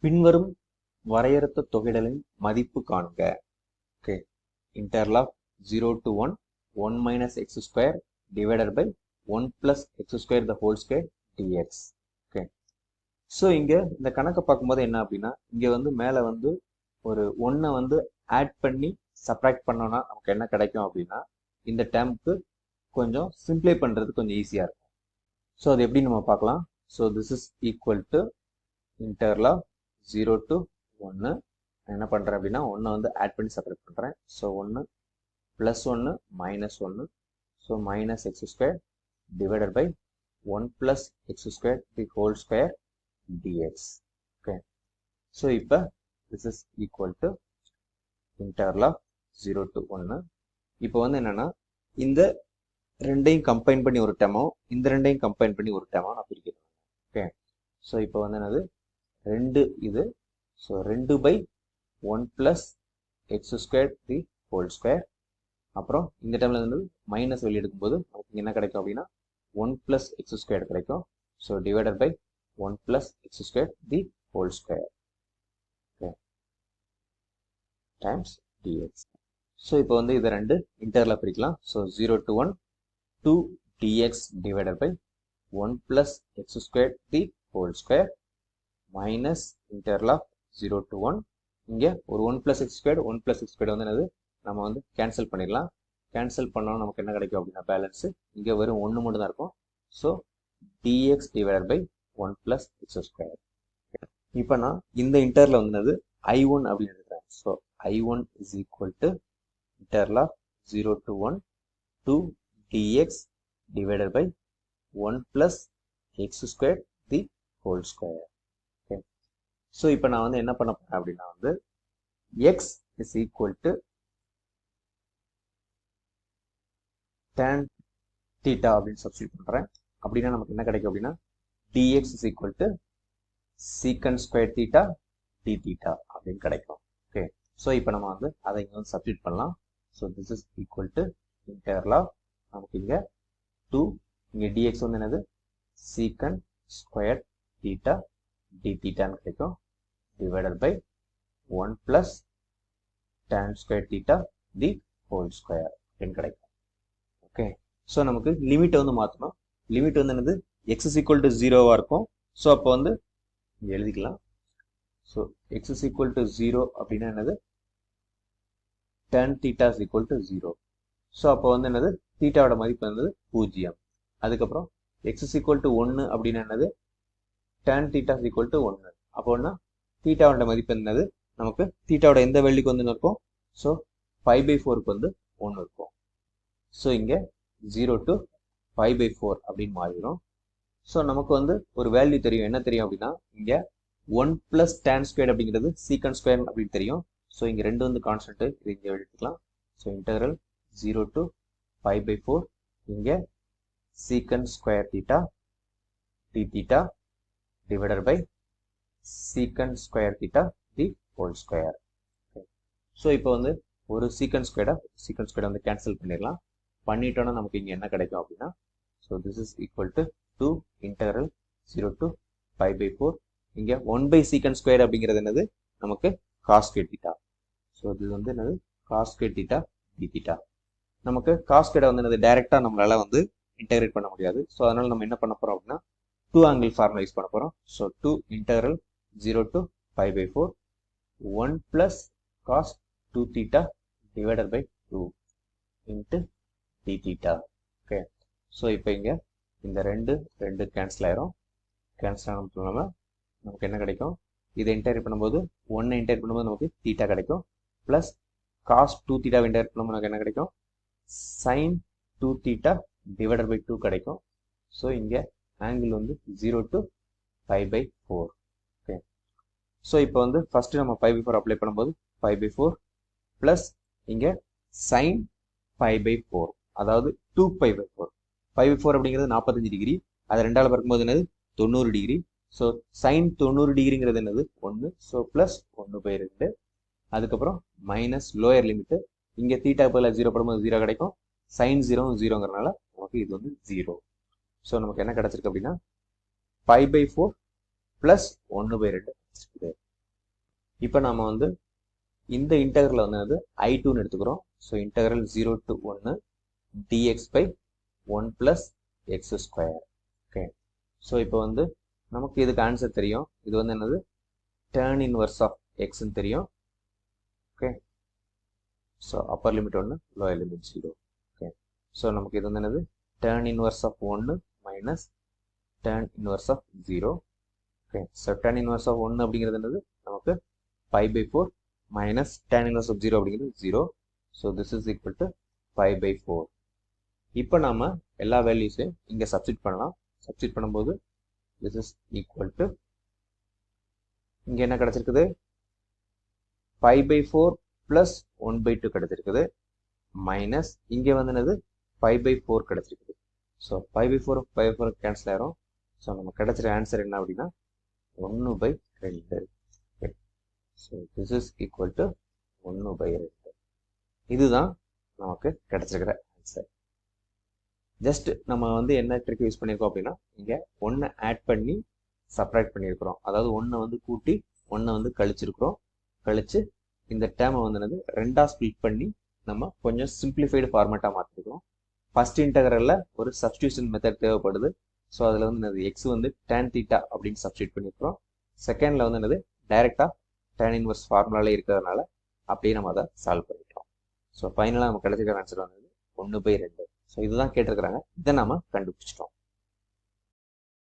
பின்வரும் வரையறுத்த தொகையிடலின் மதிப்பு காண்க. Okay, interval of 0 to 1 1 minus x square divided by 1 plus x square the whole square dx. Okay, so இங்க இந்த கணக்கை பார்க்கும்போது என்ன அப்படின்னா, இங்க வந்து மேல வந்து ஒரு 1 வந்து ஆட் பண்ணி சப்ராக்ட் பண்ணோம்னா நமக்கு என்ன கிடைக்கும் அப்படின்னா, இந்த டேர்முக்கு கொஞ்சம் சிம்பிளை பண்றது கொஞ்சம் ஈஸியா இருக்கும். ஸோ அது எப்படி நம்ம பார்க்கலாம். So this is equal to interval of 0 to 1. என்ன பண்றேன் அப்படின்னா 1 வந்து ஆட் பண்ணி செப்பரேட் பண்றேன். So 1 plus 1 minus 1. So minus x square divided by 1 plus x square the whole square dx. Okay, so இப்போ this is equal to interval of 0 to 1. இப்போ வந்து என்னன்னா, இந்த ரெண்டையும் கம்பைன் பண்ணி ஒரு டேமோ, இந்த ரெண்டையும் கம்பைன் பண்ணி ஒரு டேமோ நான் பிரிக்கிறேன். ஓகே, ஸோ இப்போ வந்து என்னது 2 இது. So 2 by 1 plus x square the whole square. அப்புறம் இந்த டைம்ல வந்து மைனஸ் வெளியே எடுக்கும்போது நமக்கு என்ன கிடைக்கும் அப்படின்னா 1 plus x square கிடைக்கும். So divided by 1 plus x square the whole square. Okay, times dx. So இப்போ வந்து இதை ரெண்டு இன்டர்வலா பிரிக்கலாம். So 0 to 1 2 dx divided by 1 plus x square the whole square minus interval of 0 to 1. இங்க ஒரு 1 plus x squared 1 plus x squared வந்து என்னது நம்ம வந்து கேன்சல் பண்ணிடலாம். கேன்சல் பண்ணோம் நமக்கு என்ன கிடைக்கும் அப்படின்னா பேலன்ஸ் இங்க வெறும் 1 மட்டும் தான் இருக்கும். So dx divided by 1 plus x square. இப்போ நான் இந்த இன்டர்வல் வந்து என்னது I1 அப்படின்னு எடுக்கிறேன். So I1 is equal to interval of 0 to 1 2 dx divided by 1 plus x squared the whole square. Okay, so இப்போ நான் வந்து என்ன பண்ண போறேன் அப்படின்னா வந்து x is equal to tan theta அப்படின்னு சப்ஸ்டிட் பண்றேன். அப்படின்னா நமக்கு என்ன கிடைக்கும் அப்படின்னா dx is equal to secant square theta d theta அப்படின்னு கிடைக்கும். ஓகே, ஸோ இப்போ நம்ம வந்து அதை இங்க வந்து சப்ஸ்டிட் பண்ணலாம். So this is equal to interval of நமக்கு இங்க 2 இங்க dx வந்து என்னது secant square theta d theta கிடைக்கும் divided by 1 plus tan square theta the whole square அப்படின்னு கிடைக்கும். ஓகே, ஸோ நமக்கு லிமிட் வந்து மாற்றணும். லிமிட் வந்து என்னது x is equal to 0வா இருக்கும். ஸோ அப்போ வந்து இங்க எழுதிக்கலாம். So x is equal to 0 அப்படின்னா என்னது tan theta is equal to 0. So அப்போ வந்து என்னது தீட்டாவோட மதிப்பு என்னது 0. அதுக்கப்புறம் x is equal to 1 அப்படின்னா என்னது tan theta is equal to 1. அப்போன்னா தீட்டாவோட மதிப்பு என்னது நமக்கு தீட்டாவோட எந்த வேல்யூக்கு வந்து இருக்கும். ஸோ 5/4க்கு வந்து 1 இருக்கும். ஸோ இங்க 0 to 5/4 அப்படின்னு மாறிடும். ஸோ நமக்கு வந்து ஒரு வேல்யூ தெரியும். என்ன தெரியும் அப்படின்னா இங்க 1 plus tan squared அப்படிங்கிறது secant square அப்படின்னு தெரியும். ஸோ இங்க ரெண்டு வந்து கான்ஸ்டன்ட், இது இங்க எடுத்துக்கலாம். ஸோ இன்டெக்ரல் 0 to 5/4 இங்க secant square theta d theta divided by secant square theta the whole square. So இப்போ வந்து ஒரு secant square வந்து கேன்சல் பண்ணிடலாம். பண்ணிட்டோம்னா நமக்கு இங்க என்ன கிடைக்கும் அப்படின்னா so this is equal to 2 integral 0 to 5/4 இங்க 1 secant square அப்படிங்கிறது என்னது நமக்கு cos square theta. ஸோ இது வந்து என்னது cos square theta d theta. நமக்கு cos square வந்து என்னது டைரக்டா நம்மளால வந்து இன்டெகிரேட் பண்ண முடியாது. ஸோ அதனால நம்ம என்ன பண்ண போறோம் அப்படின்னா 2 ஆங்கிள் ஃபார்முலா யூஸ் பண்ண போறோம். So 2 integral 0 to 5/4 1 plus cos 2 theta divided by 2 into d theta. Okay, so இப்போ இங்க இந்த ரெண்டு கேன்சல் ஆயிரும். கேன்சல் ஆனதுனால நமக்கு என்ன கிடைக்கும், இதை இன்டெகிரேட் பண்ணும்போது 1 இன்டெகிரேட் பண்ணும்போது நமக்கு தீட்டா கிடைக்கும். பிளஸ் காஸ் 2 தீட்டா இன்டெகிரேட் பண்ணும்போது நமக்கு என்ன கிடைக்கும் sin 2 theta divided by 2 கிடைக்கும். ஸோ இங்க ஆங்கிள் வந்து 0 to 5/4. ஓகே, ஸோ இப்போ வந்து ஃபர்ஸ்ட் நம்ம 5/4 அப்ளை பண்ணும்போது 5/4 பிளஸ் இங்க sin 5/4 அதாவது 2π/4. 5/4 அப்படிங்கிறது 45 டிகிரி. அதை ரெண்டாவது பார்க்கும்போது என்னது 90 டிகிரி. ஸோ sin 90 டிகிரிங்கிறது என்னது 1. So plus 1/2. அதுக்கப்புறம் மைனஸ் லோயர் லிமிட் இங்க தீட்டா பதில் 0 படும்போது 0 கிடைக்கும். sin 0ங்கிறனால நமக்கு இது வந்து 0. ஸோ நமக்கு என்ன கிடைச்சிருக்கு அப்படின்னா 5/4 பிளஸ் 1/2. இப்போ நம்ம வந்து இந்த இன்டகரில் வந்து I2ன்னு எடுத்துக்கிறோம். So integral 0 to 1 dx by 1 plus x square. Okay, so இப்போ வந்து நமக்கு இதுக்கு ஆன்சர் தெரியும். இது வந்து என்னது tan inverse of xன்னு தெரியும். Okay, so upper limit 1 lower limit 0. Okay, so நமக்கு இது வந்து என்னது tan inverse of 1 minus tan inverse of 0. Okay, so tan inverse of 1 அப்படிங்கிறது என்னது நமக்கு pi by 4 minus tan inverse of 0 அப்படிங்கிறது 0. So this is equal to pi by 4. இப்போ நாம எல்லா வேல்யூஸையும் இங்கே சப்ஸ்டிட் பண்ணலாம். சப்ஸ்டிட் பண்ணும்போது திஸ் இஸ் ஈக்குவல் டு இங்கே என்ன கிடைச்சிருக்குது pi by 4 plus 1 by 2 கிடைச்சிருக்குது மைனஸ் இங்கே வந்து என்னது pi by 4 கிடைச்சிருக்குது. ஸோ pi by 4 கேன்சல் ஆயிரும். ஸோ நம்ம கிடைச்சிருக்க ஆன்சர் என்ன அப்படின்னா 1 by 2. So this is equal to 1 by 2. இதுதான் நமக்கு கிடைச்சிருக்கிற ஆன்சர். ஜஸ்ட் நம்ம வந்து என்ன ட்ரிக் யூஸ் பண்ணியிருக்கோம் அப்படின்னா இங்கே 1 ஆட் பண்ணி சப்ராக்ட் பண்ணியிருக்கிறோம். அதாவது 1 வந்து கூட்டி 1 வந்து கழிச்சிருக்கிறோம். கழிச்சு இந்த டேர்மை வந்து என்னது ரெண்டாக ஸ்ப்ளிட் பண்ணி நம்ம கொஞ்சம் சிம்பிளிஃபைடு ஃபார்மேட்டாக மாற்றிருக்கிறோம். ஃபர்ஸ்ட் இன்டகரலில் ஒரு சப்ஸ்டியூஷன் மெத்தட் தேவைப்படுது. ஸோ அதில் வந்து என்னது எக்ஸ் வந்து tan தீட்டா அப்படின்னு சப்ஸ்டியூட் பண்ணியிருக்கிறோம். செகண்டில் வந்து என்னது டைரெக்டாக tan இன்வர்ஸ் ஃபார்முலாலே இருக்கிறதுனால அப்படியே நம்ம அதை சால்வ் பண்ணிட்டோம். ஸோ ஃபைனலாக நம்ம கிடைச்சிருக்கிற ஆன்சர் வந்து 1 by 2. ஸோ இதுதான் கேட்டிருக்கிறாங்க. இதை நாம கண்டுபிடிச்சிட்டோம்.